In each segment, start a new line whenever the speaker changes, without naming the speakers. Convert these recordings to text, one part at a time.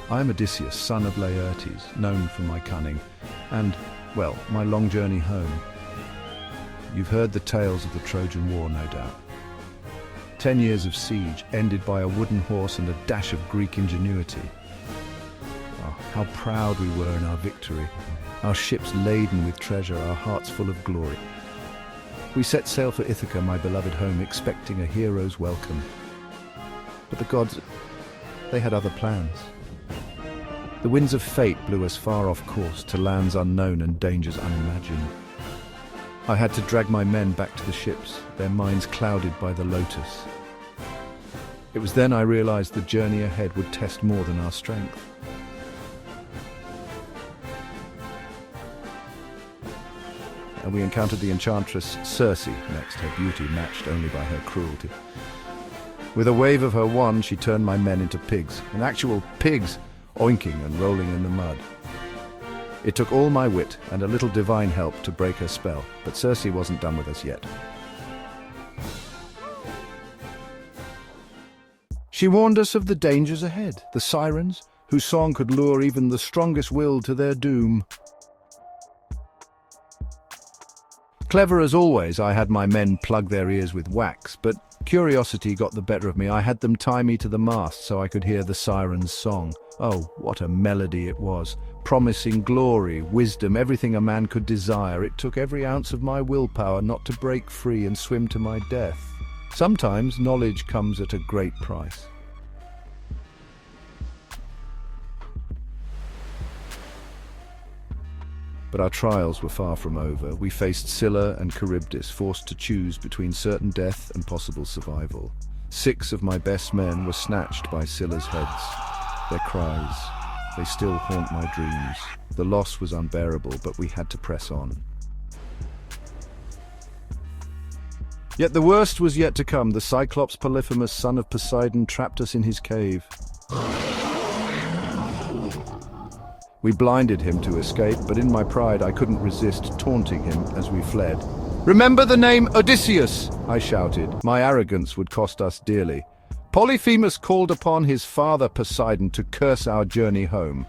I am Odysseus, son of Laertes, known for my cunning, and, well, my long journey home. You've heard the tales of the Trojan War, no doubt. 10 years of siege, ended by a wooden horse and a dash of Greek ingenuity. Oh, how proud we were in our victory, our ships laden with treasure, our hearts full of glory. We set sail for Ithaca, my beloved home, expecting a hero's welcome. But the gods, they had other plans. The winds of fate blew us far off course to lands unknown and dangers unimagined. I had to drag my men back to the ships, their minds clouded by the Lotus. It was then I realized the journey ahead would test more than our strength. And we encountered the enchantress Circe next, her beauty matched only by her cruelty. With a wave of her wand, she turned my men into pigs, and actual pigs, oinking and rolling in the mud. It took all my wit and a little divine help to break her spell, but Circe wasn't done with us yet. She warned us of the dangers ahead, the Sirens, whose song could lure even the strongest will to their doom. Clever as always, I had my men plug their ears with wax, but curiosity got the better of me. I had them tie me to the mast so I could hear the Sirens' song. Oh, what a melody it was, promising glory, wisdom, everything a man could desire. It took every ounce of my willpower not to break free and swim to my death. Sometimes knowledge comes at a great price. But our trials were far from over. We faced Scylla and Charybdis, forced to choose between certain death and possible survival. 6 of my best men were snatched by Scylla's heads. Their cries, they still haunt my dreams. The loss was unbearable, but we had to press on. Yet the worst was yet to come. The Cyclops Polyphemus, son of Poseidon, trapped us in his cave. We blinded him to escape, but in my pride I couldn't resist taunting him as we fled. "Remember the name Odysseus!" I shouted. My arrogance would cost us dearly. Polyphemus called upon his father Poseidon to curse our journey home.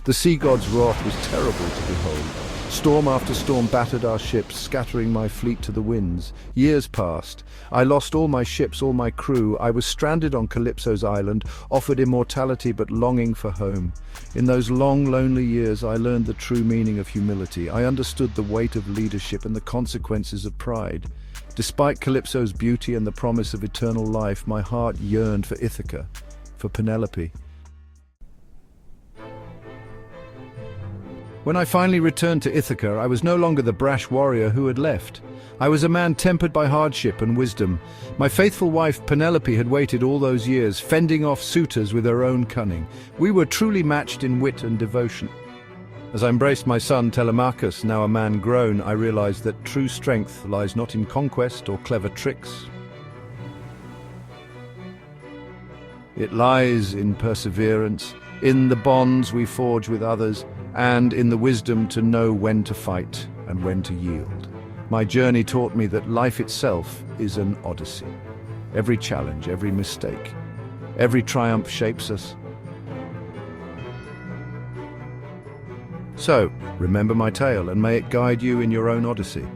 The sea god's wrath was terrible to behold. Storm after storm battered our ships, scattering my fleet to the winds. Years passed. I lost all my ships, all my crew. I was stranded on Calypso's island, offered immortality but longing for home. In those long, lonely years, I learned the true meaning of humility. I understood the weight of leadership and the consequences of pride. Despite Calypso's beauty and the promise of eternal life, my heart yearned for Ithaca, for Penelope. When I finally returned to Ithaca, I was no longer the brash warrior who had left. I was a man tempered by hardship and wisdom. My faithful wife Penelope had waited all those years, fending off suitors with her own cunning. We were truly matched in wit and devotion. As I embraced my son Telemachus, now a man grown, I realized that true strength lies not in conquest or clever tricks. It lies in perseverance, in the bonds we forge with others, and in the wisdom to know when to fight and when to yield. My journey taught me that life itself is an Odyssey. Every challenge, every mistake, every triumph shapes us. So, remember my tale, and may it guide you in your own Odyssey.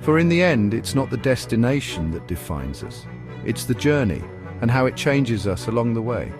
For in the end, it's not the destination that defines us. It's the journey, and how it changes us along the way.